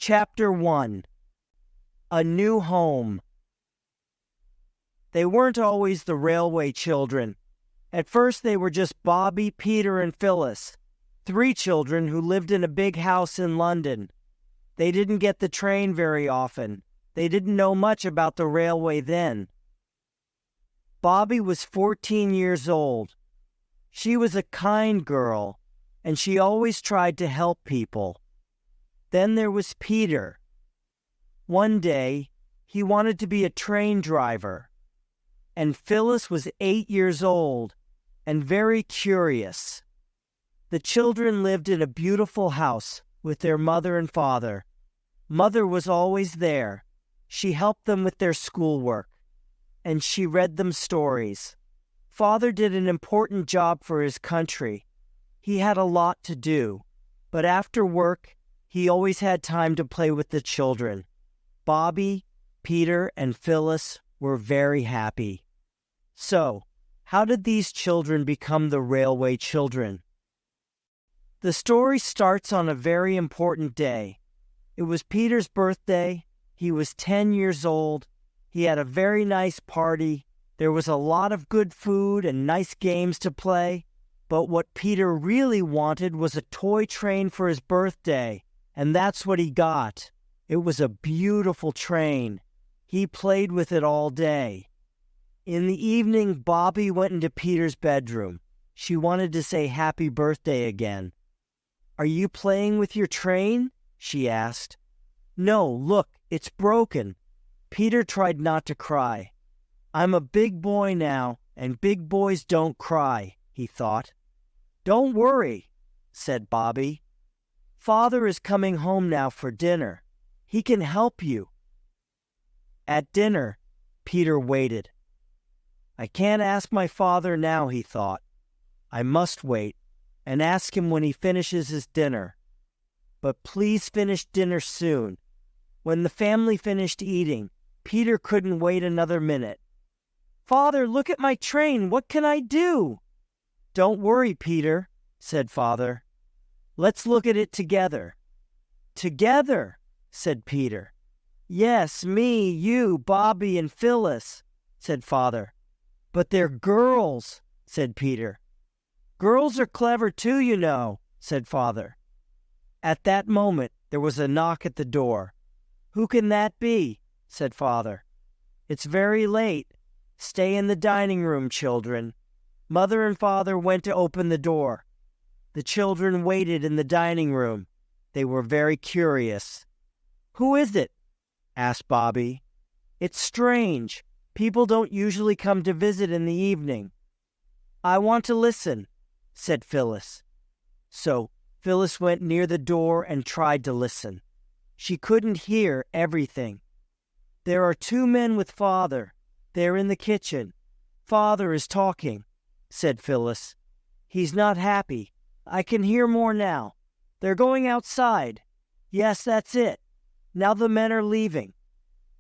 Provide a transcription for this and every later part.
Chapter 1. A New Home. They weren't always the railway children. At first they were just Bobbie, Peter, and Phyllis, 3 children who lived in a big house in London. They didn't get the train very often. They didn't know much about the railway then. Bobbie was 14 years old. She was a kind girl, and she always tried to help people. Then there was Peter. One day, he wanted to be a train driver. And Phyllis was 8 years old and very curious. The children lived in a beautiful house with their mother and father. Mother was always there. She helped them with their schoolwork, and she read them stories. Father did an important job for his country. He had a lot to do, but after work, he always had time to play with the children. Bobbie, Peter, and Phyllis were very happy. So, how did these children become the railway children? The story starts on a very important day. It was Peter's birthday. He was 10 years old. He had a very nice party. There was a lot of good food and nice games to play. But what Peter really wanted was a toy train for his birthday, and that's what he got. It was a beautiful train. He played with it all day. In the evening, Bobbie went into Peter's bedroom. She wanted to say happy birthday again. "Are you playing with your train?" she asked. "No, look, it's broken." Peter tried not to cry. "I'm a big boy now, and big boys don't cry," he thought. "Don't worry," said Bobbie. "Father is coming home now for dinner. He can help you." At dinner, Peter waited. "I can't ask my father now," he thought. "I must wait and ask him when he finishes his dinner. But please finish dinner soon." When the family finished eating, Peter couldn't wait another minute. "Father, look at my train. What can I do?" "Don't worry, Peter," said Father. "Let's look at it together." "Together?" said Peter. "Yes, me, you, Bobbie, and Phyllis," said Father. "But they're girls," said Peter. "Girls are clever too, you know," said Father. At that moment, there was a knock at the door. "Who can that be?" said Father. "It's very late. Stay in the dining room, children." Mother and Father went to open the door. The children waited in the dining room. They were very curious. "Who is it?" asked Bobbie. "It's strange. People don't usually come to visit in the evening." "I want to listen," said Phyllis. So Phyllis went near the door and tried to listen. She couldn't hear everything. "There are 2 men with Father. They're in the kitchen. Father is talking," said Phyllis. "He's not happy. I can hear more now. They're going outside. Yes, that's it. Now the men are leaving.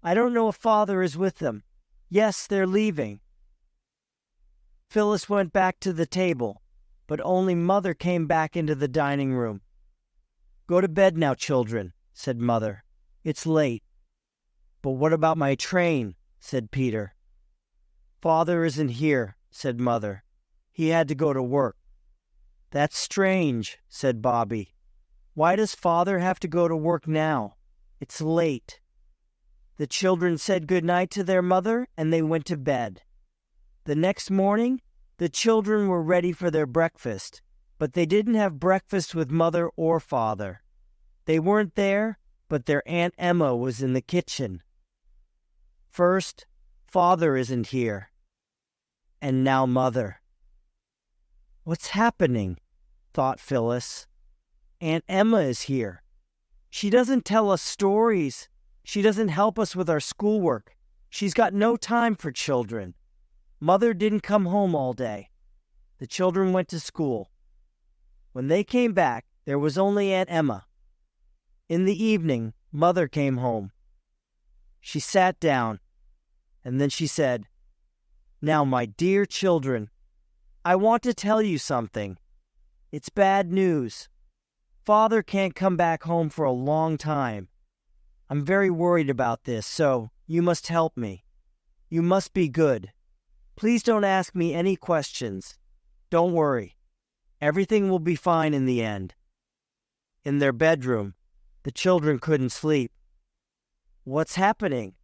I don't know if Father is with them. Yes, they're leaving." Phyllis went back to the table, but only Mother came back into the dining room. "Go to bed now, children," said Mother. "It's late." "But what about my train?" said Peter. "Father isn't here," said Mother. "He had to go to work." "That's strange," said Bobbie. "Why does Father have to go to work now? It's late." The children said good night to their mother, and they went to bed. The next morning, the children were ready for their breakfast, but they didn't have breakfast with Mother or Father. They weren't there, but their Aunt Emma was in the kitchen. First, Father isn't here, and now Mother. "What's happening?" thought Phyllis. "Aunt Emma is here. She doesn't tell us stories. She doesn't help us with our schoolwork. She's got no time for children. Mother didn't come home all day." The children went to school. When they came back, there was only Aunt Emma. In the evening, Mother came home. She sat down, and then she said, "Now, my dear children, I want to tell you something. It's bad news. Father can't come back home for a long time. I'm very worried about this, so you must help me. You must be good. Please don't ask me any questions. Don't worry. Everything will be fine in the end." In their bedroom, the children couldn't sleep. "What's happening?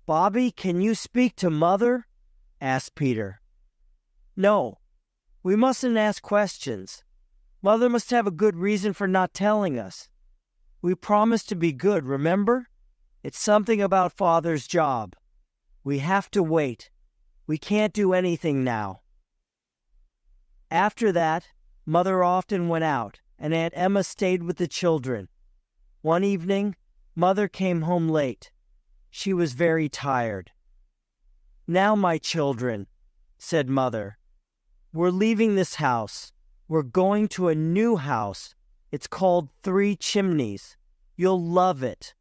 Bobbie, can you speak to Mother?" asked Peter. "No, we mustn't ask questions. Mother must have a good reason for not telling us. We promised to be good, remember? It's something about Father's job. We have to wait. We can't do anything now." After that, Mother often went out, and Aunt Emma stayed with the children. One evening, Mother came home late. She was very tired. "Now, my children," said Mother, "we're leaving this house. We're going to a new house. It's called 3 Chimneys. You'll love it.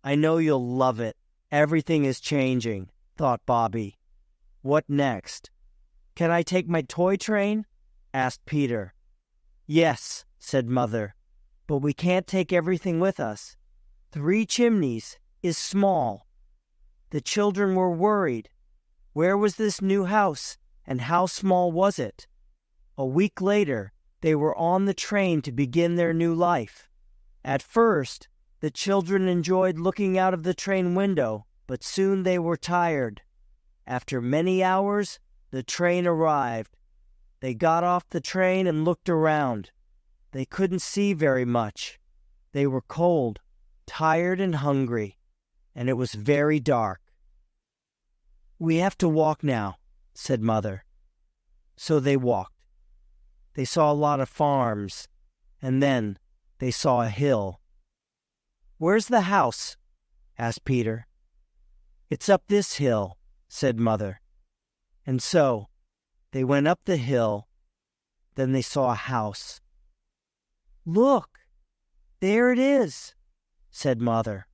I know you'll love it. Everything is changing," thought Bobbie. What next? "Can I take my toy train?" asked Peter. "Yes," said Mother, "but we can't take everything with us. 3 Chimneys is small." The children were worried. Where was this new house, and how small was it? A week later, they were on the train to begin their new life. At first, the children enjoyed looking out of the train window, but soon they were tired. After many hours, the train arrived. They got off the train and looked around. They couldn't see very much. They were cold, tired, and hungry, and it was very dark. "We have to walk now," said Mother. So they walked. They saw a lot of farms, and then they saw a hill. "Where's the house?" asked Peter. "It's up this hill," said Mother. And so they went up the hill. Then they saw a house. "Look, there it is," said Mother.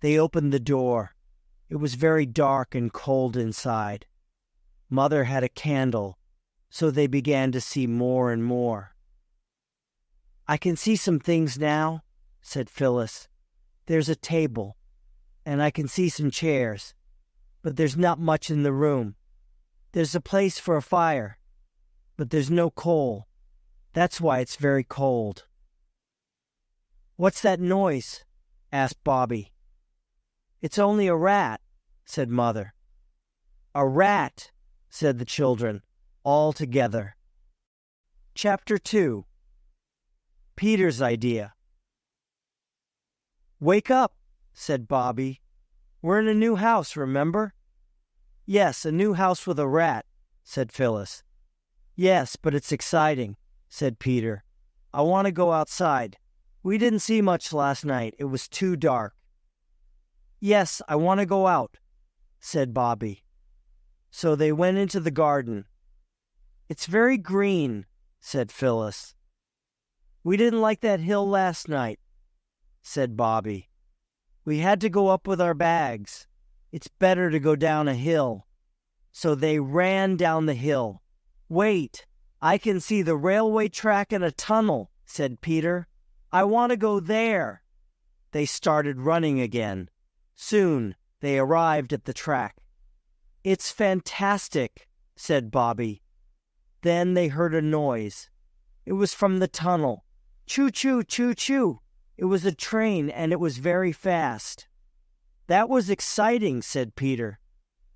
They opened the door. It was very dark and cold inside. Mother had a candle, so they began to see more and more. "I can see some things now," said Phyllis. "There's a table, and I can see some chairs, but there's not much in the room. There's a place for a fire, but there's no coal. That's why it's very cold." "What's that noise?" asked Bobbie. "It's only a rat," said Mother. "A rat," said the children, all together. Chapter 2. Peter's Idea. "Wake up," said Bobbie. "We're in a new house, remember?" "Yes, a new house with a rat," said Phyllis. "Yes, but it's exciting," said Peter. "I want to go outside. We didn't see much last night. It was too dark." "Yes, I want to go out," said Bobbie. So they went into the garden. "It's very green," said Phyllis. "We didn't like that hill last night," said Bobbie. "We had to go up with our bags. It's better to go down a hill." So they ran down the hill. "Wait, I can see the railway track and a tunnel," said Peter. "I want to go there." They started running again. Soon they arrived at the track. "It's fantastic," said Bobbie. Then they heard a noise. It was from the tunnel. Choo-choo, choo-choo. It was a train, and it was very fast. "That was exciting," said Peter.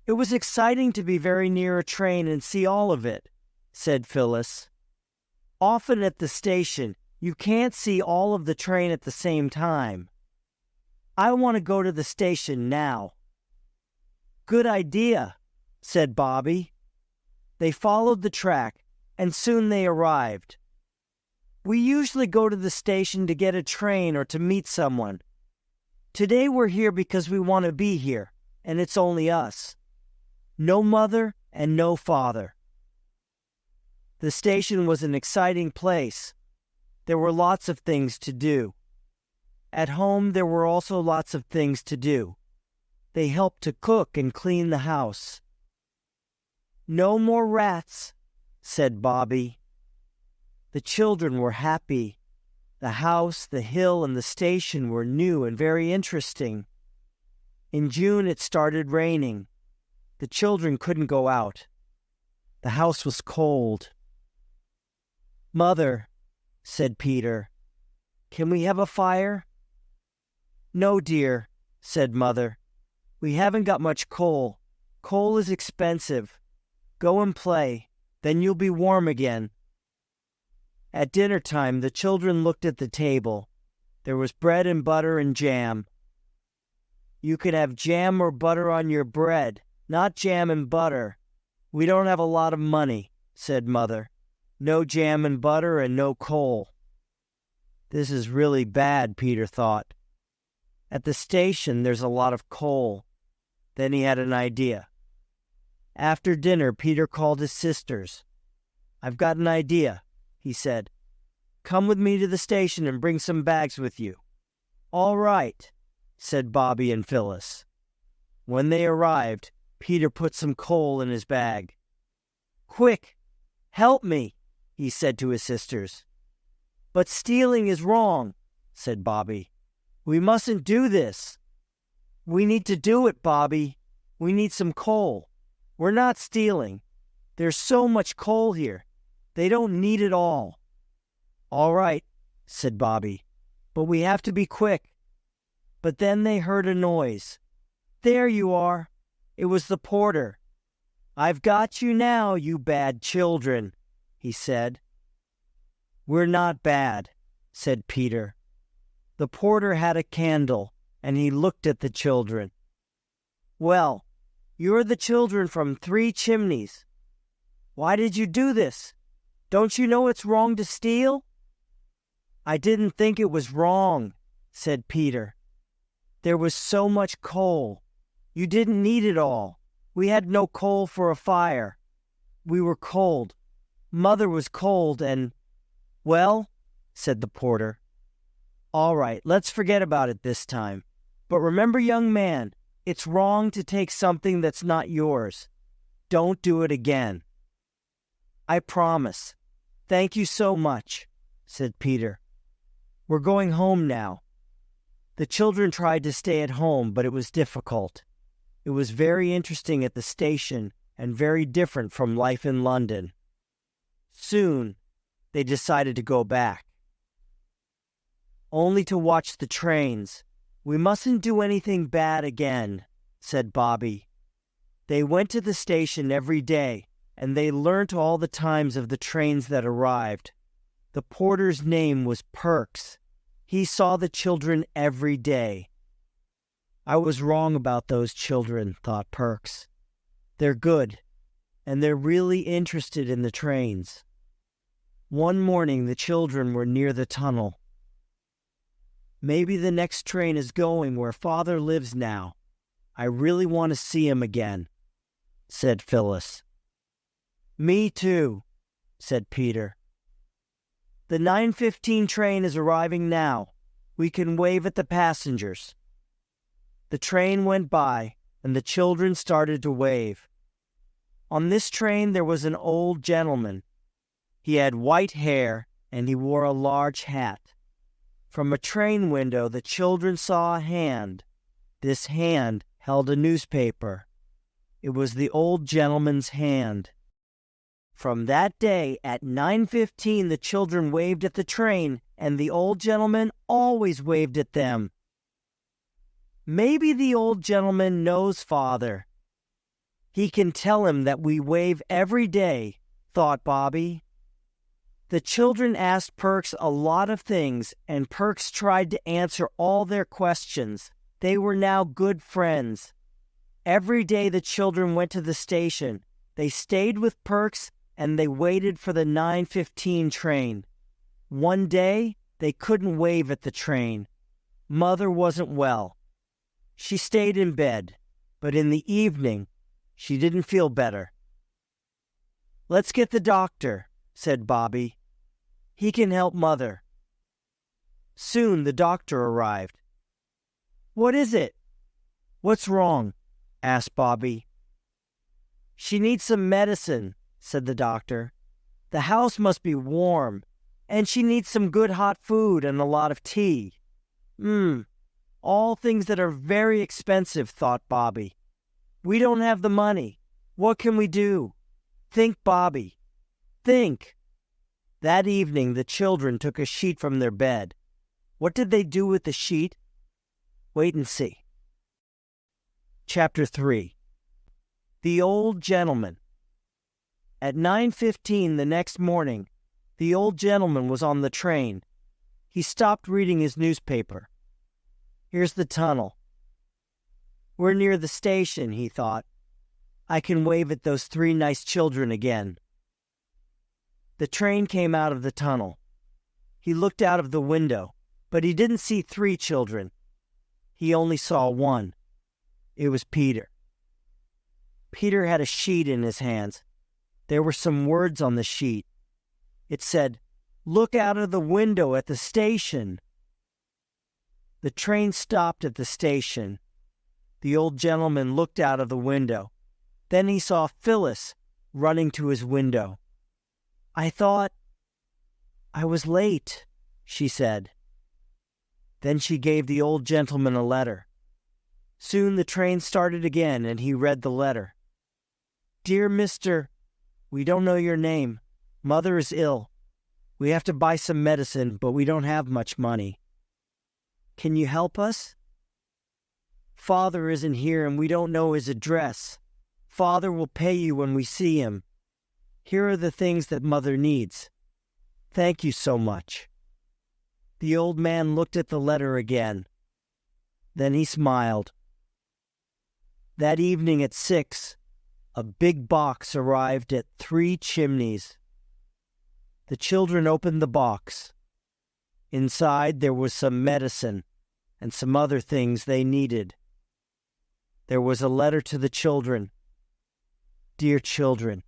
"It was exciting to be very near a train and see all of it," said Phyllis. "Often at the station, you can't see all of the train at the same time. I want to go to the station now." "Good idea," said Bobbie. They followed the track, and soon they arrived. "We usually go to the station to get a train or to meet someone. Today we're here because we want to be here, and it's only us. No mother and no father." The station was an exciting place. There were lots of things to do. At home, there were also lots of things to do. They helped to cook and clean the house. "No more rats," said Bobbie. The children were happy. The house, the hill, and the station were new and very interesting. In June it started raining. The children couldn't go out. The house was cold. "Mother," said Peter, "can we have a fire?" "No, dear," said Mother. "We haven't got much coal. Coal is expensive. Go and play, then you'll be warm again." At dinner time, the children looked at the table. There was bread and butter and jam. "You can have jam or butter on your bread, not jam and butter. We don't have a lot of money," said Mother. "No jam and butter and no coal." This is really bad, Peter thought. At the station, there's a lot of coal. Then he had an idea. After dinner, Peter called his sisters. "I've got an idea," he said. "Come with me to the station and bring some bags with you." "All right," said Bobbie and Phyllis. When they arrived, Peter put some coal in his bag. "Quick, help me," he said to his sisters. "But stealing is wrong," said Bobbie. "We mustn't do this." "We need to do it, Bobbie. We need some coal. We're not stealing. There's so much coal here. They don't need it all." "All right," said Bobbie, "but we have to be quick." But then they heard a noise. "There you are." It was the porter. "I've got you now, you bad children," he said. "We're not bad," said Peter. The porter had a candle, and he looked at the children. "Well, you're the children from 3 Chimneys. Why did you do this? Don't you know it's wrong to steal?" "I didn't think it was wrong," said Peter. "There was so much coal. You didn't need it all. We had no coal for a fire. We were cold. Mother was cold and—" "Well," said the porter, "all right, let's forget about it this time. But remember, young man, it's wrong to take something that's not yours. Don't do it again." "I promise. Thank you so much," said Peter. "We're going home now." The children tried to stay at home, but it was difficult. It was very interesting at the station and very different from life in London. Soon, they decided to go back. "Only to watch the trains. We mustn't do anything bad again," said Bobbie. They went to the station every day, and they learnt all the times of the trains that arrived. The porter's name was Perks. He saw the children every day. "I was wrong about those children," thought Perks. "They're good, and they're really interested in the trains." One morning, the children were near the tunnel. "Maybe the next train is going where Father lives now. I really want to see him again," said Phyllis. "Me too," said Peter. "The 9:15 train is arriving now. We can wave at the passengers." The train went by, and the children started to wave. On this train there was an old gentleman. He had white hair, and he wore a large hat. From a train window the children saw a hand. This hand held a newspaper. It was the old gentleman's hand. From that day, at 9:15, the children waved at the train, and the old gentleman always waved at them. "Maybe the old gentleman knows Father. He can tell him that we wave every day," thought Bobbie. The children asked Perks a lot of things, and Perks tried to answer all their questions. They were now good friends. Every day the children went to the station. They stayed with Perks, and they waited for the 9:15 train. One day, they couldn't wave at the train. Mother wasn't well. She stayed in bed, but in the evening, she didn't feel better. "Let's get the doctor," said Bobbie. "He can help Mother." Soon the doctor arrived. "What is it? What's wrong?" asked Bobbie. "She needs some medicine," said the doctor. "The house must be warm. And she needs some good hot food and a lot of tea. All things that are very expensive, thought Bobbie. We don't have the money. What can we do? Think, Bobbie. Think. That evening, the children took a sheet from their bed. What did they do with the sheet? Wait and see. Chapter 3. The Old Gentleman. At 9:15 the next morning, the old gentleman was on the train. He stopped reading his newspaper. Here's the tunnel. We're near the station, he thought. I can wave at those 3 nice children again. The train came out of the tunnel. He looked out of the window, but he didn't see 3 children. He only saw 1. It was Peter. Peter had a sheet in his hands. There were some words on the sheet. It said, "Look out of the window at the station." The train stopped at the station. The old gentleman looked out of the window. Then he saw Phyllis running to his window. "I thought I was late," she said. Then she gave the old gentleman a letter. Soon the train started again, and he read the letter. "Dear Mr. We don't know your name. Mother is ill. We have to buy some medicine, but we don't have much money. Can you help us? Father isn't here, and we don't know his address. Father will pay you when we see him. Here are the things that Mother needs. Thank you so much." The old man looked at the letter again. Then he smiled. That evening at 6, a big box arrived at 3 Chimneys. The children opened the box. Inside there was some medicine and some other things they needed. There was a letter to the children. "Dear children,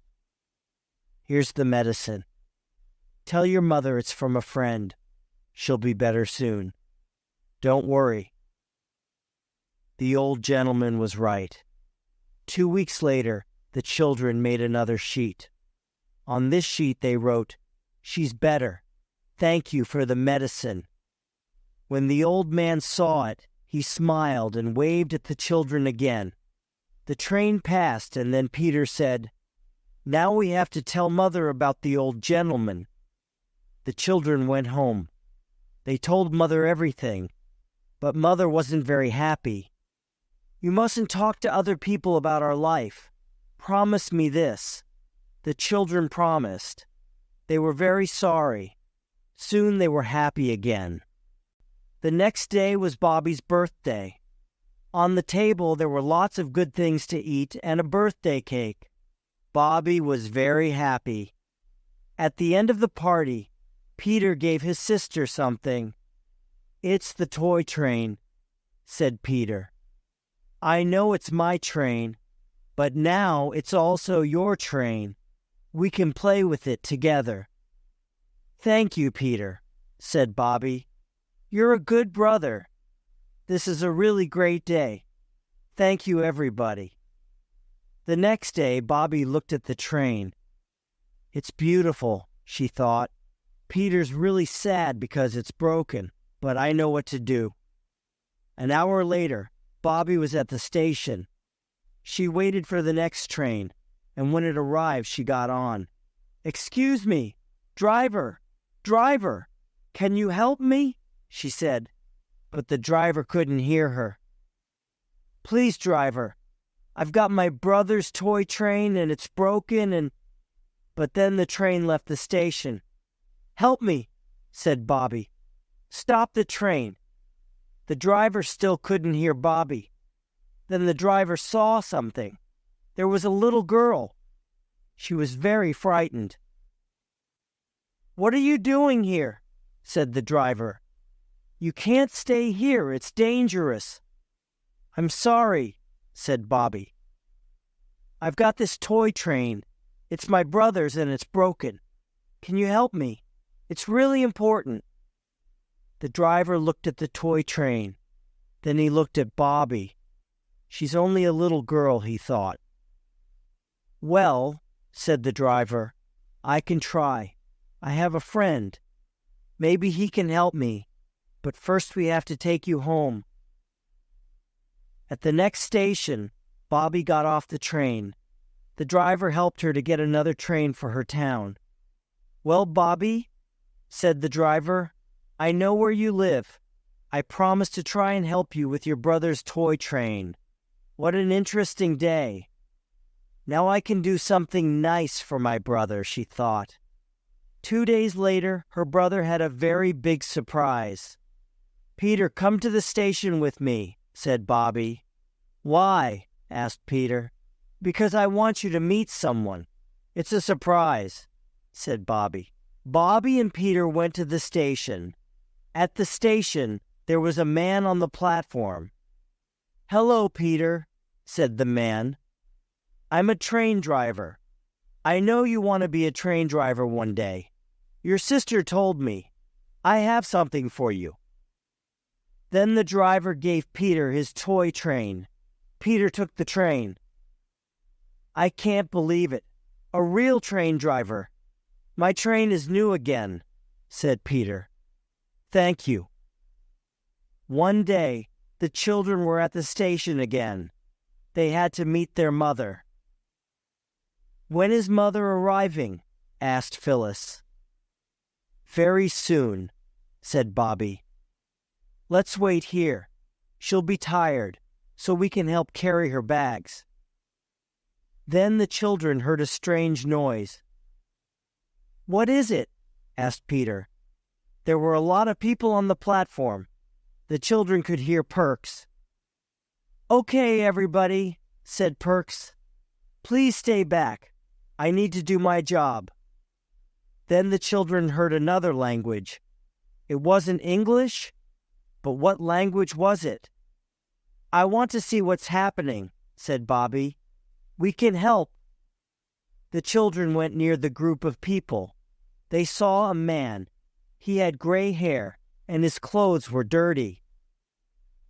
here's the medicine. Tell your mother it's from a friend. She'll be better soon. Don't worry." The old gentleman was right. 2 weeks later, the children made another sheet. On this sheet they wrote, "She's better. Thank you for the medicine." When the old man saw it, he smiled and waved at the children again. The train passed, and then Peter said, "Now we have to tell Mother about the old gentleman." The children went home. They told Mother everything, but Mother wasn't very happy. "You mustn't talk to other people about our life. Promise me this." The children promised. They were very sorry. Soon they were happy again. The next day was Bobbie's birthday. On the table there were lots of good things to eat and a birthday cake. Bobbie was very happy. At the end of the party, Peter gave his sister something. "It's the toy train," said Peter. "I know it's my train, but now it's also your train. We can play with it together." "Thank you, Peter," said Bobbie. "You're a good brother. This is a really great day. Thank you, everybody." The next day, Bobbie looked at the train. "It's beautiful," she thought. "Peter's really sad because it's broken, but I know what to do." An hour later, Bobbie was at the station. She waited for the next train, and when it arrived, she got on. "Excuse me, driver, driver, can you help me?" she said, but the driver couldn't hear her. "Please, driver, I've got my brother's toy train and it's broken and—" But then the train left the station. "Help me," said Bobbie. "Stop the train." The driver still couldn't hear Bobbie. Then the driver saw something. There was a little girl. She was very frightened. "What are you doing here?" said the driver. "You can't stay here. It's dangerous." "I'm sorry," said Bobbie. "I've got this toy train. It's my brother's and it's broken. Can you help me? It's really important." The driver looked at the toy train. Then he looked at Bobbie. She's only a little girl, he thought. "Well," said the driver, "I can try. I have a friend. Maybe he can help me, but first we have to take you home." At the next station, Bobbie got off the train. The driver helped her to get another train for her town. "Well, Bobbie," said the driver, "I know where you live. I promise to try and help you with your brother's toy train. What an interesting day. Now I can do something nice for my brother," she thought. 2 days later, her brother had a very big surprise. "Peter, come to the station with me," said Bobbie. "Why?" asked Peter. "Because I want you to meet someone. It's a surprise," said Bobbie. Bobbie and Peter went to the station. At the station, there was a man on the platform. "Hello, Peter," said the man. "I'm a train driver. I know you want to be a train driver one day. Your sister told me. I have something for you." Then the driver gave Peter his toy train. Peter took the train. "I can't believe it. A real train driver. My train is new again," said Peter. "Thank you." One day, the children were at the station again. They had to meet their mother. "When is Mother arriving?" asked Phyllis. "Very soon," said Bobbie. "Let's wait here. She'll be tired, so we can help carry her bags." Then the children heard a strange noise. "What is it?" asked Peter. There were a lot of people on the platform. The children could hear Perks. "Okay, everybody," said Perks. "Please stay back. I need to do my job." Then the children heard another language. It wasn't English, but what language was it? "I want to see what's happening," said Bobbie. "We can help." The children went near the group of people. They saw a man. He had gray hair, and his clothes were dirty.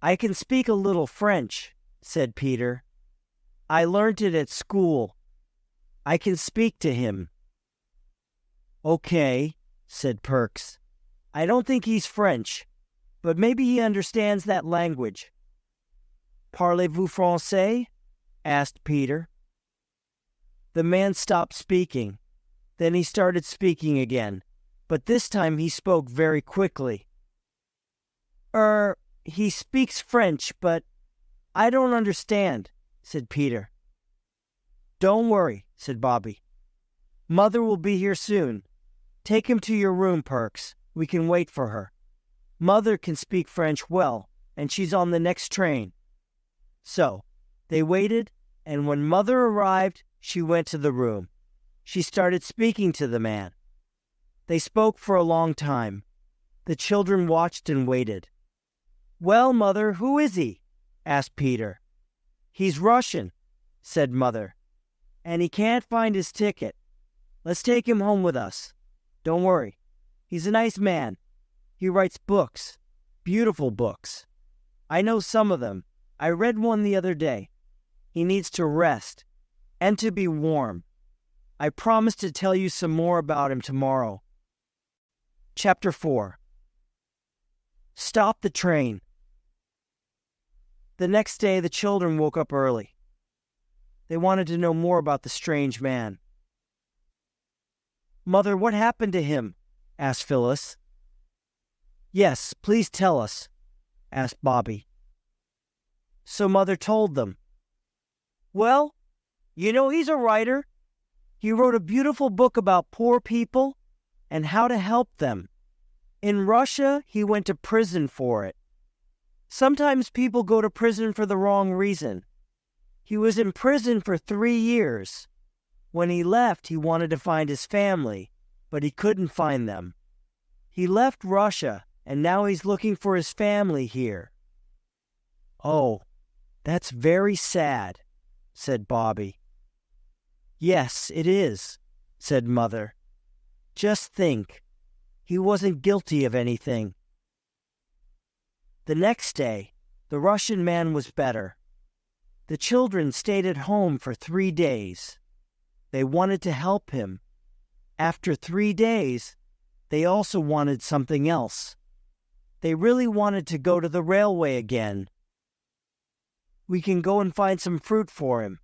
"I can speak a little French," said Peter. "I learned it at school. I can speak to him." "Okay," said Perks. "I don't think he's French, but maybe he understands that language." "Parlez-vous français?" asked Peter. The man stopped speaking. Then he started speaking again, but this time he spoke very quickly. He speaks French, but I don't understand," said Peter. "Don't worry," said Bobbie. "Mother will be here soon. Take him to your room, Perks. We can wait for her. Mother can speak French well, and she's on the next train." So, they waited, and when Mother arrived, she went to the room. She started speaking to the man. They spoke for a long time. The children watched and waited. "Well, Mother, who is he?" asked Peter. "He's Russian," said Mother, "and he can't find his ticket. Let's take him home with us. Don't worry. He's a nice man. He writes books, beautiful books. I know some of them. I read one the other day. He needs to rest and to be warm. I promise to tell you some more about him tomorrow." Chapter 4. Stop the train. The next day, the children woke up early. They wanted to know more about the strange man. "Mother, what happened to him?" asked Phyllis. "Yes, please tell us," asked Bobbie. So Mother told them. "Well, he's a writer. He wrote a beautiful book about poor people and how to help them. In Russia, he went to prison for it. Sometimes people go to prison for the wrong reason. He was in prison for 3 years. When he left, he wanted to find his family, but he couldn't find them. He left Russia, and now he's looking for his family here." "Oh, that's very sad," said Bobbie. "Yes, it is," said Mother. "Just think, he wasn't guilty of anything." The next day, the Russian man was better. The children stayed at home for 3 days. They wanted to help him. After 3 days, they also wanted something else. They really wanted to go to the railway again. "We can go and find some fruit for him.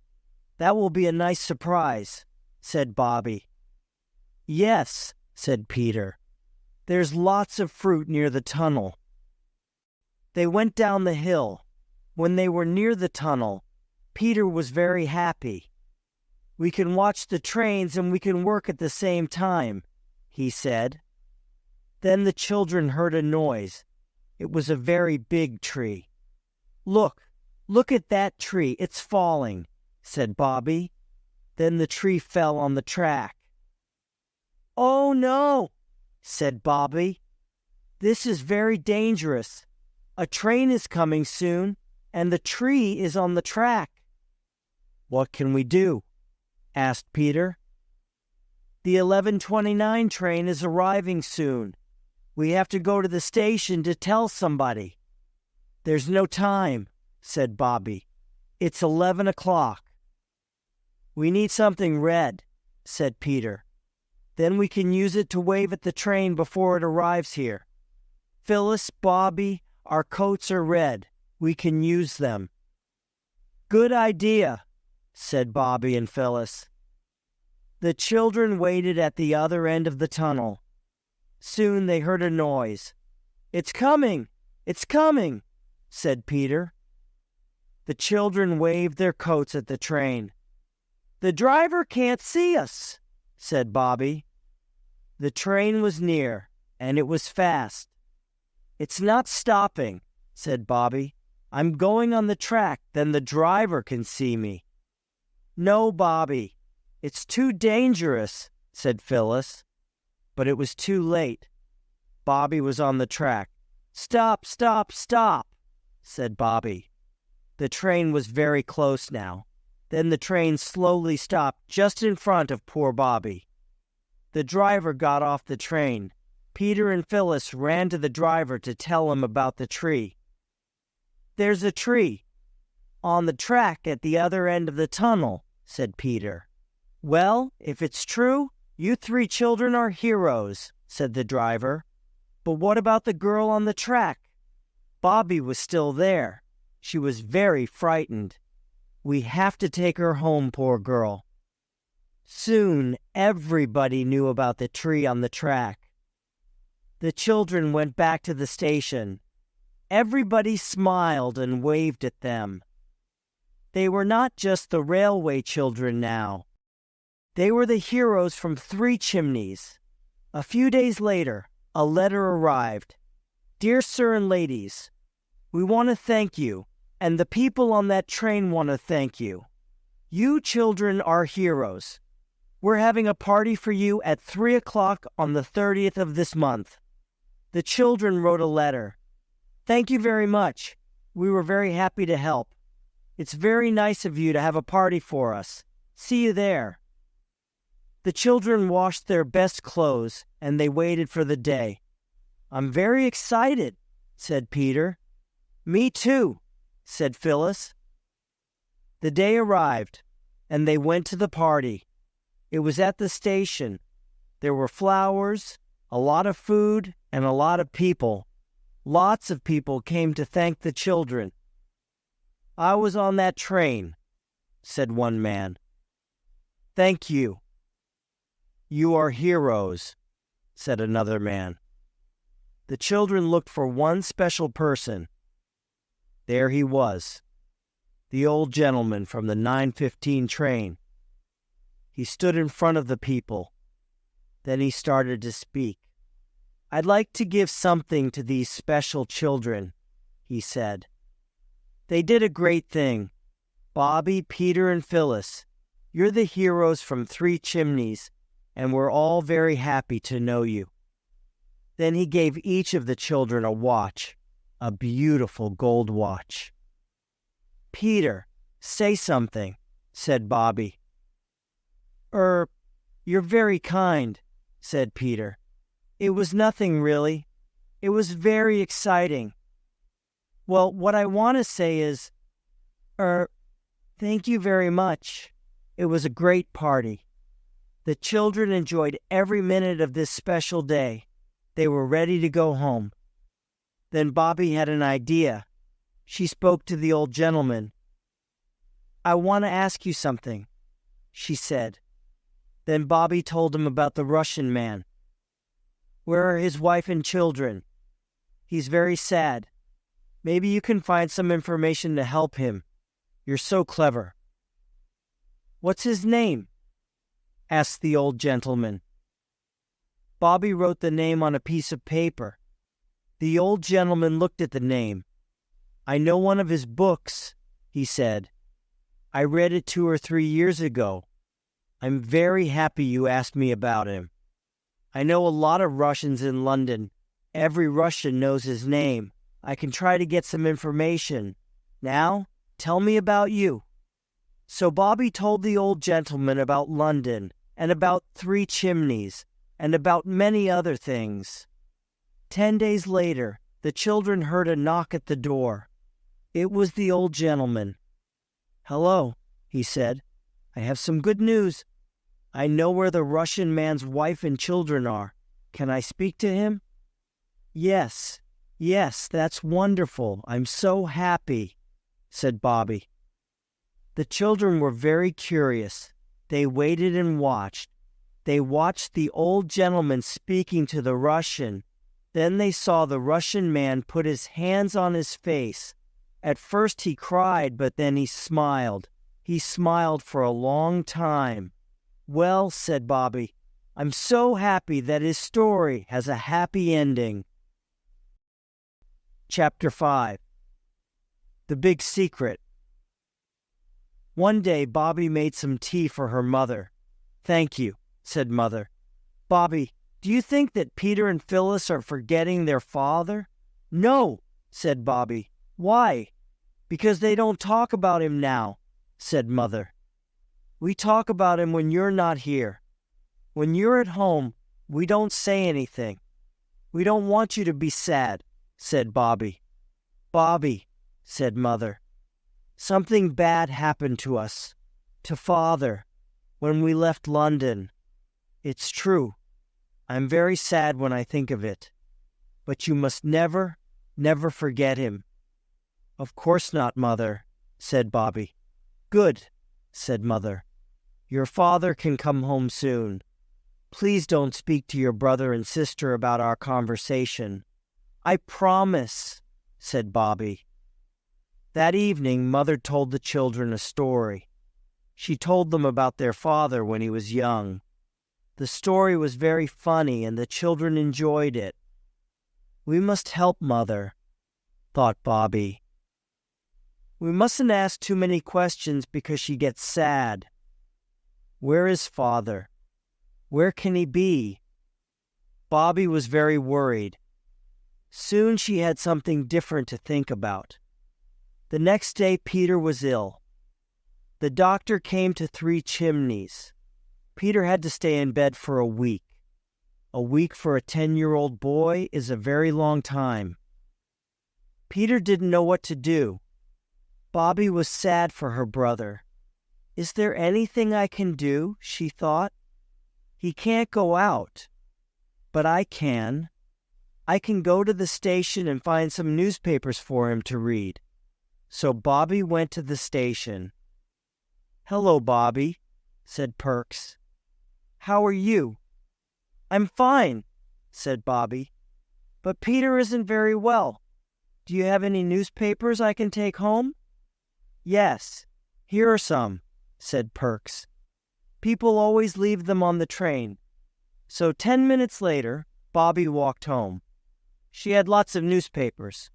That will be a nice surprise," said Bobbie. "Yes," said Peter. "There's lots of fruit near the tunnel." They went down the hill. When they were near the tunnel, Peter was very happy. "We can watch the trains and we can work at the same time," he said. Then the children heard a noise. It was a very big tree. Look at that tree, it's falling," said Bobbie. Then the tree fell on the track. "Oh no," said Bobbie. "This is very dangerous. A train is coming soon, and the tree is on the track." "What can we do?" asked Peter. "The 11:29 train is arriving soon. We have to go to the station to tell somebody." "There's no time," said Bobbie. "It's 11 o'clock. "We need something red," said Peter. "Then we can use it to wave at the train before it arrives here. Phyllis, Bobbie, our coats are red. We can use them." "Good idea," said Bobbie and Phyllis. The children waited at the other end of the tunnel. Soon they heard a noise. "It's coming! It's coming!" said Peter. The children waved their coats at the train. "The driver can't see us," said Bobbie. The train was near, and it was fast. "It's not stopping," said Bobbie. "I'm going on the track, then the driver can see me." "No, Bobbie, it's too dangerous," said Phyllis. But it was too late. Bobbie was on the track. "Stop, stop, stop," said Bobbie. The train was very close now. Then the train slowly stopped just in front of poor Bobbie. The driver got off the train. Peter and Phyllis ran to the driver to tell him about the tree. "There's a tree on the track at the other end of the tunnel," said Peter. "Well, if it's true, you three children are heroes," said the driver. "But what about the girl on the track?" Bobbie was still there. She was very frightened. "We have to take her home, poor girl." Soon everybody knew about the tree on the track. The children went back to the station. Everybody smiled and waved at them. They were not just the railway children now. They were the heroes from Three Chimneys. A few days later, a letter arrived. "Dear Sir and Ladies, we want to thank you, and the people on that train want to thank you. You children are heroes. We're having a party for you at 3 o'clock on the 30th of this month." The children wrote a letter. "Thank you very much. We were very happy to help. It's very nice of you to have a party for us. See you there." The children washed their best clothes, and they waited for the day. "I'm very excited," said Peter. "Me too," said Phyllis. The day arrived, and they went to the party. It was at the station. There were flowers, a lot of food, and a lot of people. Lots of people came to thank the children. "I was on that train," said one man. "Thank you." "You are heroes," said another man. The children looked for one special person. There he was, the old gentleman from the 9:15 train. He stood in front of the people. Then he started to speak. "I'd like to give something to these special children," he said. "They did a great thing. Bobbie, Peter, and Phyllis, you're the heroes from Three Chimneys, and we're all very happy to know you." Then he gave each of the children a watch, a beautiful gold watch. "Peter, say something," said Bobbie. You're very kind," said Peter. "It was nothing really. It was very exciting. Well, what I want to say is, thank you very much. It was a great party. The children enjoyed every minute of this special day. They were ready to go home. Then Bobbie had an idea. She spoke to the old gentleman. "I want to ask you something," she said. Then Bobbie told him about the Russian man. "Where are his wife and children? He's very sad. Maybe you can find some information to help him. You're so clever." "What's his name?" asked the old gentleman. Bobbie wrote the name on a piece of paper. The old gentleman looked at the name. "I know one of his books," he said. "I read it 2 or 3 years ago. I'm very happy you asked me about him. I know a lot of Russians in London. Every Russian knows his name. I can try to get some information. Now, tell me about you." So Bobbie told the old gentleman about London, and about 3 chimneys, and about many other things. 10 days later, the children heard a knock at the door. It was the old gentleman. "Hello," he said. "I have some good news. I know where the Russian man's wife and children are. Can I speak to him?" Yes, that's wonderful. I'm so happy," said Bobbie. The children were very curious. They waited and watched. They watched the old gentleman speaking to the Russian. Then they saw the Russian man put his hands on his face. At first he cried, but then he smiled. He smiled for a long time. "Well," said Bobbie, "I'm so happy that his story has a happy ending." Chapter 5. The Big Secret. One day Bobbie made some tea for her mother. "Thank you," said Mother. "Bobbie, do you think that Peter and Phyllis are forgetting their father?" "No," said Bobbie. "Why?" "Because they don't talk about him now," said Mother. "We talk about him when you're not here. When you're at home, we don't say anything. We don't want you to be sad," said Bobbie. "Bobbie," said Mother, "something bad happened to us, to Father, when we left London. It's true. I'm very sad when I think of it. But you must never, never forget him." "Of course not, Mother," said Bobbie. "Good," said Mother. "Your father can come home soon. Please don't speak to your brother and sister about our conversation." "I promise," said Bobbie. That evening, Mother told the children a story. She told them about their father when he was young. The story was very funny, and the children enjoyed it. "We must help Mother," thought Bobbie. "We mustn't ask too many questions because she gets sad. Where is Father? Where can he be?" Bobbie was very worried. Soon she had something different to think about. The next day Peter was ill. The doctor came to 3 chimneys. Peter had to stay in bed for a week. A week for a 10-year-old boy is a very long time. Peter didn't know what to do. Bobbie was sad for her brother. "Is there anything I can do?" she thought. "He can't go out, but I can. I can go to the station and find some newspapers for him to read." So Bobbie went to the station. "Hello, Bobbie," said Perks. "How are you?" "I'm fine," said Bobbie. "But Peter isn't very well. Do you have any newspapers I can take home?" "Yes, here are some," said Perks. "People always leave them on the train." So 10 minutes later, Bobbie walked home. She had lots of newspapers,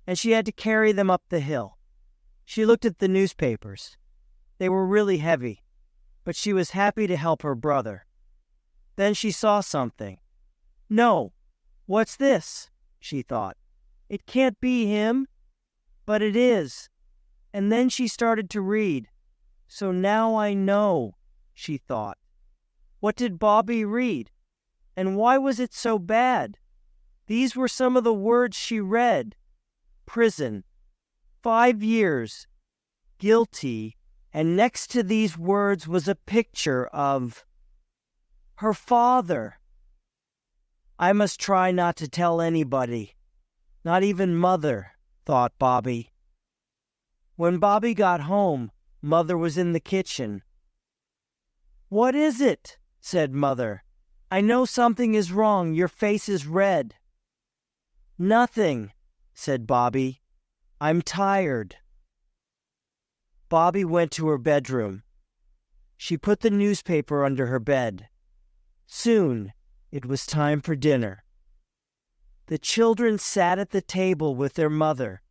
and she had to carry them up the hill. She looked at the newspapers. They were really heavy, but she was happy to help her brother. Then she saw something. "No, what's this?" she thought. "It can't be him." But it is. And then she started to read. "So now I know," she thought. What did Bobbie read? And why was it so bad? These were some of the words she read. Prison. 5 years. Guilty. And next to these words was a picture of her father. I must try not to tell anybody, not even Mother, thought Bobbie. When Bobbie got home, Mother was in the kitchen. "What is it?" said Mother. "I know something is wrong. Your face is red." "Nothing," said Bobbie. "I'm tired." Bobbie went to her bedroom. She put the newspaper under her bed. Soon it was time for dinner. The children sat at the table with their mother.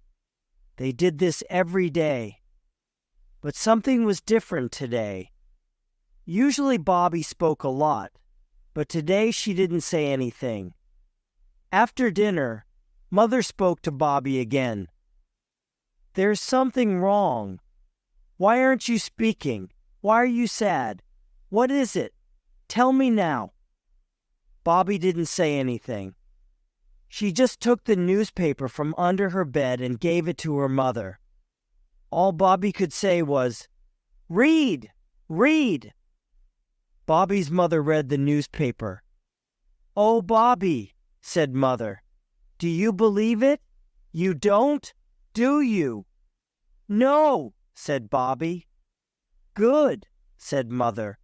They did this every day. But something was different today. Usually Bobbie spoke a lot, but today she didn't say anything. After dinner, Mother spoke to Bobbie again. "There's something wrong. Why aren't you speaking? Why are you sad? What is it? Tell me now." Bobbie didn't say anything. She just took the newspaper from under her bed and gave it to her mother. All Bobbie could say was, "Read! Read!" Bobbie's mother read the newspaper. "Oh, Bobbie," said Mother, "do you believe it? You don't, do you?" "No," said Bobbie. "Good," said Mother,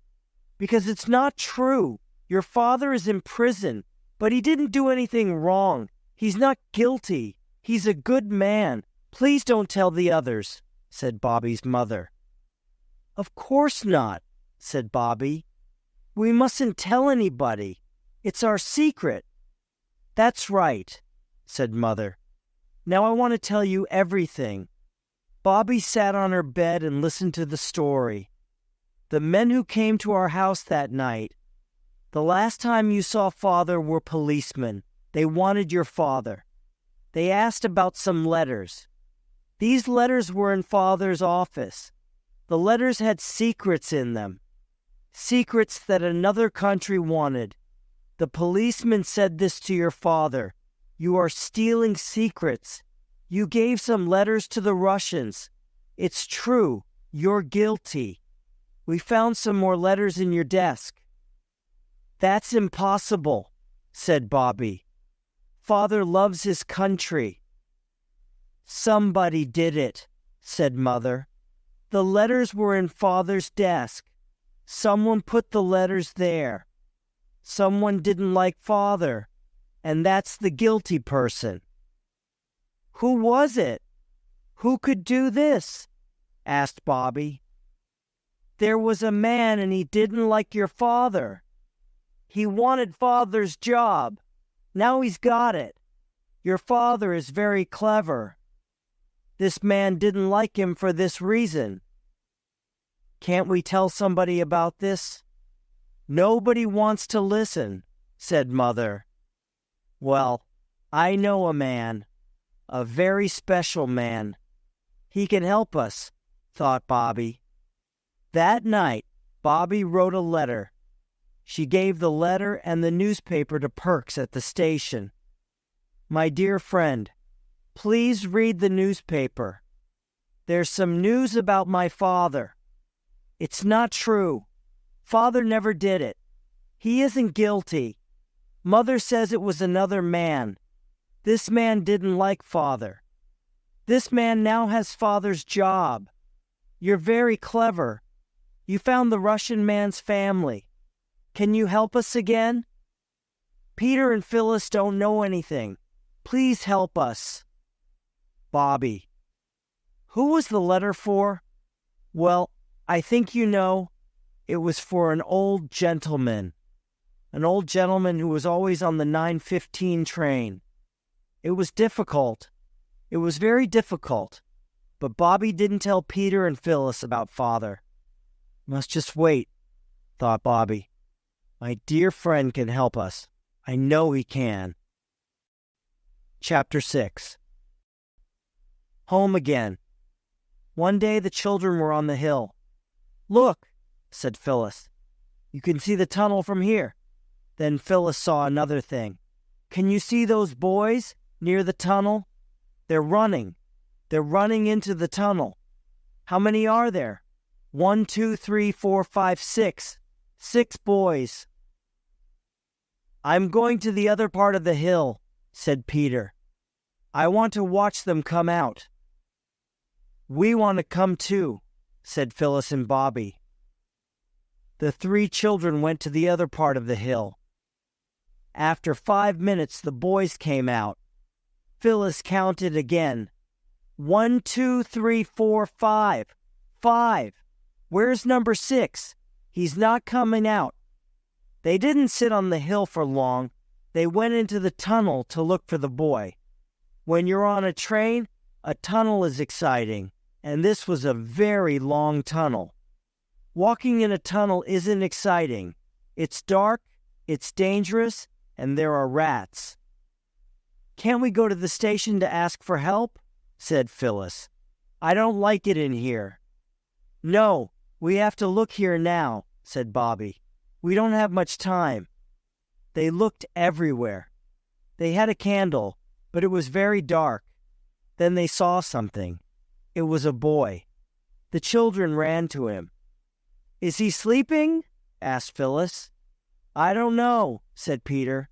"because it's not true. Your father is in prison, but he didn't do anything wrong. He's not guilty. He's a good man. Please don't tell the others," said Bobbie's mother. "Of course not," said Bobbie. "We mustn't tell anybody. It's our secret." "That's right," said Mother. "Now I want to tell you everything." Bobbie sat on her bed and listened to the story. "The men who came to our house that night, the last time you saw Father, were policemen. They wanted your father. They asked about some letters. These letters were in Father's office. The letters had secrets in them. Secrets that another country wanted. The policeman said this to your father. You are stealing secrets. You gave some letters to the Russians. It's true. You're guilty. We found some more letters in your desk." "That's impossible," said Bobbie. "Father loves his country." "Somebody did it," said Mother. "The letters were in Father's desk. Someone put the letters there. Someone didn't like Father, and that's the guilty person." "Who was it? Who could do this?" asked Bobbie. "There was a man, and he didn't like your father. He wanted Father's job. Now he's got it. Your father is very clever. This man didn't like him for this reason." "Can't we tell somebody about this?" "Nobody wants to listen," said Mother. "Well, I know a man, a very special man. He can help us," thought Bobbie. That night, Bobbie wrote a letter. She gave the letter and the newspaper to Perks at the station. "My dear friend, please read the newspaper. There's some news about my father. It's not true. Father never did it. He isn't guilty. Mother says it was another man. This man didn't like Father. This man now has Father's job. You're very clever. You found the Russian man's family. Can you help us again? Peter and Phyllis don't know anything. Please help us. Bobbie." Who was the letter for? Well, I think you know. It was for an old gentleman who was always on the 9:15 train. It was difficult. It was very difficult. But Bobbie didn't tell Peter and Phyllis about Father. "Must just wait," thought Bobbie. "My dear friend can help us. I know he can." Chapter 6. Home again. One day the children were on the hill. "Look," said Phyllis. "You can see the tunnel from here." Then Phyllis saw another thing. "Can you see those boys near the tunnel? They're running. They're running into the tunnel. How many are there? 1, 2, 3, 4, 5, 6. 6 boys." I'm going to the other part of the hill, said Peter. I want to watch them come out. We want to come too, said Phyllis and Bobbie. The three children went to the other part of the hill. After 5 minutes, the boys came out. Phyllis counted again. 1, 2, 3, 4, 5. 5. Where's number 6? He's not coming out. They didn't sit on the hill for long. They went into the tunnel to look for the boy. When you're on a train, a tunnel is exciting, and this was a very long tunnel. Walking in a tunnel isn't exciting. It's dark, it's dangerous, and there are rats. Can't we go to the station to ask for help? Said Phyllis. I don't like it in here. No, we have to look here now, said Bobbie. We don't have much time. They looked everywhere. They had a candle, but it was very dark. Then they saw something. It was a boy. The children ran to him. Is he sleeping? Asked Phyllis. I don't know, said Peter.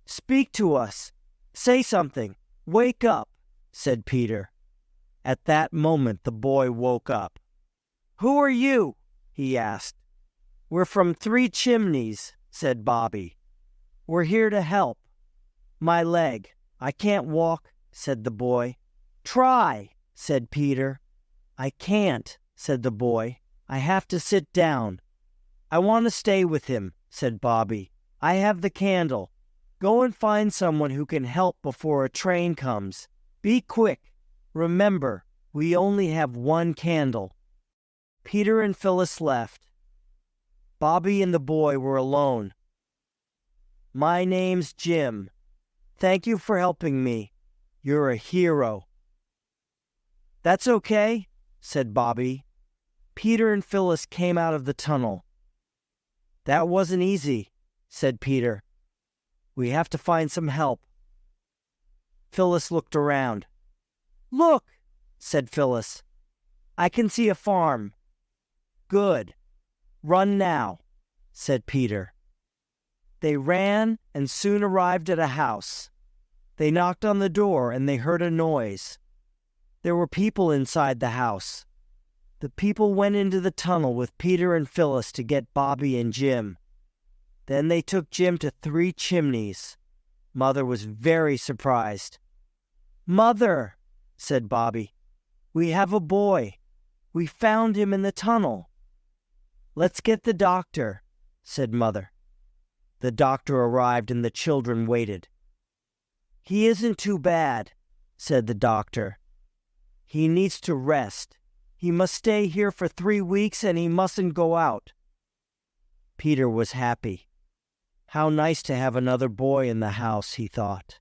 Speak to us. Say something. Wake up, said Peter. At that moment, the boy woke up. Who are you? He asked. We're from 3 Chimneys, said Bobbie. We're here to help. My leg. I can't walk, said the boy. Try, said Peter. I can't, said the boy. I have to sit down. I want to stay with him, said Bobbie. I have the candle. Go and find someone who can help before a train comes. Be quick. Remember, we only have 1 candle. Peter and Phyllis left. Bobbie and the boy were alone. My name's Jim. Thank you for helping me. You're a hero. That's okay, said Bobbie. Peter and Phyllis came out of the tunnel. That wasn't easy, said Peter. We have to find some help. Phyllis looked around. Look, said Phyllis. I can see a farm. Good. Run now, said Peter. They ran and soon arrived at a house. They knocked on the door and they heard a noise. There were people inside the house. The people went into the tunnel with Peter and Phyllis to get Bobbie and Jim. Then they took Jim to 3 Chimneys. Mother was very surprised. Mother, said Bobbie, we have a boy. We found him in the tunnel. Let's get the doctor, said Mother. The doctor arrived and the children waited. He isn't too bad, said the doctor. He needs to rest. He must stay here for 3 weeks and he mustn't go out. Peter was happy. How nice to have another boy in the house, he thought.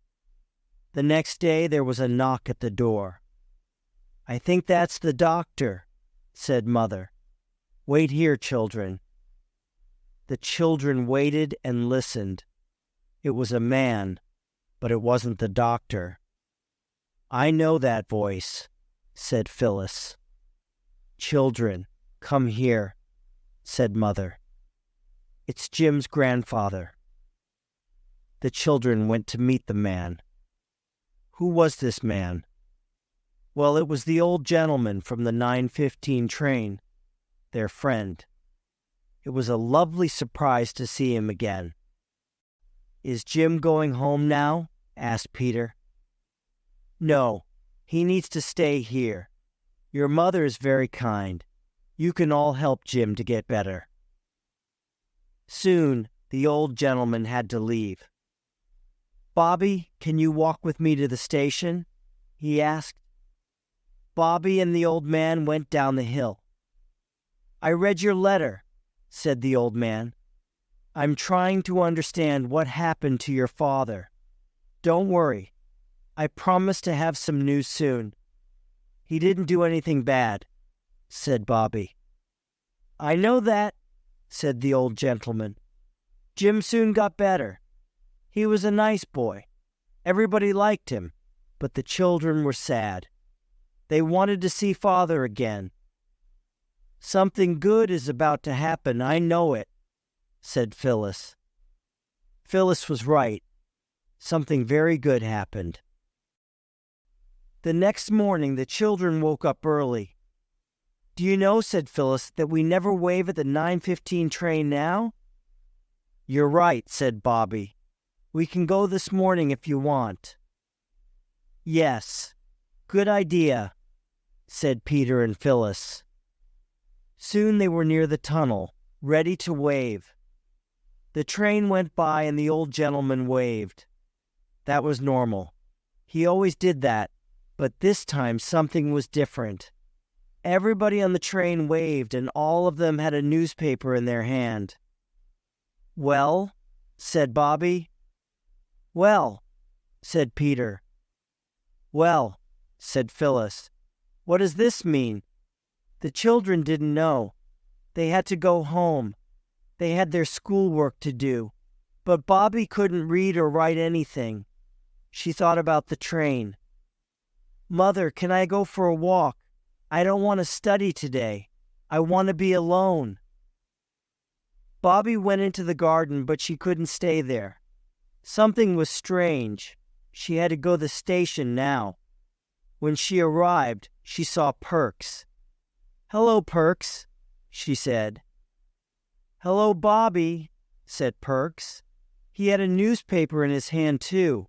The next day there was a knock at the door. I think that's the doctor, said Mother. Wait here, children. The children waited and listened. It was a man, but it wasn't the doctor. I know that voice, said Phyllis. Children, come here, said Mother. It's Jim's grandfather. The children went to meet the man. Who was this man? Well, it was the old gentleman from the 9:15 train, their friend. It was a lovely surprise to see him again. Is Jim going home now? Asked Peter. No, he needs to stay here. Your mother is very kind. You can all help Jim to get better. Soon, the old gentleman had to leave. Bobbie, can you walk with me to the station? He asked. Bobbie and the old man went down the hill. I read your letter, said the old man. I'm trying to understand what happened to your father. Don't worry. I promise to have some news soon. He didn't do anything bad, said Bobbie. I know that, said the old gentleman. Jim soon got better. He was a nice boy. Everybody liked him, but the children were sad. They wanted to see father again. Something good is about to happen, I know it, said Phyllis. Phyllis was right. Something very good happened. The next morning, the children woke up early. "Do you know," said Phyllis, "that we never wave at the 9:15 train now?" "You're right," said Bobbie. "We can go this morning if you want." "Yes, good idea," said Peter and Phyllis. Soon they were near the tunnel, ready to wave. The train went by and the old gentleman waved. That was normal. He always did that, but this time something was different. Everybody on the train waved, and all of them had a newspaper in their hand. "Well," said Bobbie. "Well," said Peter. "Well," said Phyllis. "What does this mean?" The children didn't know. They had to go home. They had their schoolwork to do. But Bobbie couldn't read or write anything. She thought about the train. "Mother, can I go for a walk? I don't want to study today. I want to be alone." Bobbie went into the garden, but she couldn't stay there. Something was strange. She had to go to the station now. When she arrived, she saw Perks. "Hello, Perks," she said. "Hello, Bobbie," said Perks. He had a newspaper in his hand, too.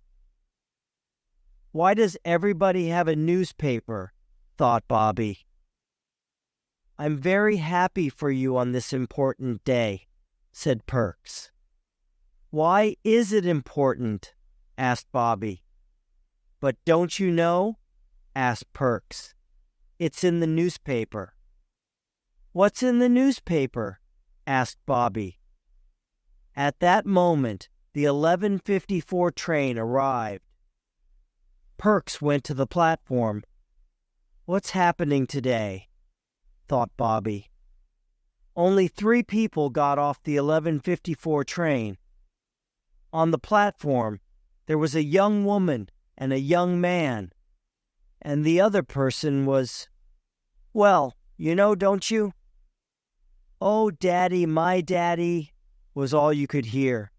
"Why does everybody have a newspaper?" thought Bobbie. "I'm very happy for you on this important day," said Perks. "Why is it important?" asked Bobbie. "But don't you know?" asked Perks. "It's in the newspaper." "What's in the newspaper?" asked Bobbie. At that moment, the 11:54 train arrived. Perks went to the platform. "What's happening today?" thought Bobbie. Only 3 people got off the 11:54 train. On the platform, there was a young woman and a young man, and the other person was, well, you know, don't you? "Oh, Daddy, my Daddy," was all you could hear.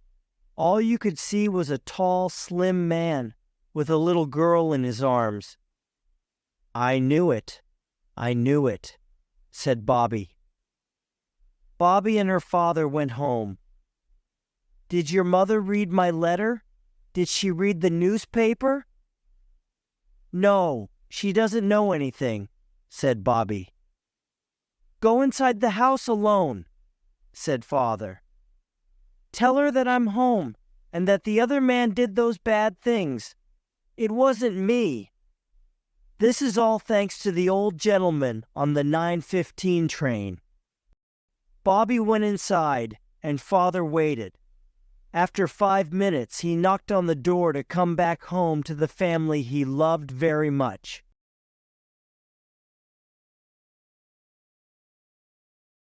All you could see was a tall, slim man with a little girl in his arms. "I knew it, said Bobbie. Bobbie and her father went home. "Did your mother read my letter? Did she read the newspaper?" "No, she doesn't know anything," said Bobbie. "Go inside the house alone," said Father. "Tell her that I'm home and that the other man did those bad things. It wasn't me. This is all thanks to the old gentleman on the 9:15 train." Bobbie went inside and Father waited. After 5 minutes, he knocked on the door to come back home to the family he loved very much.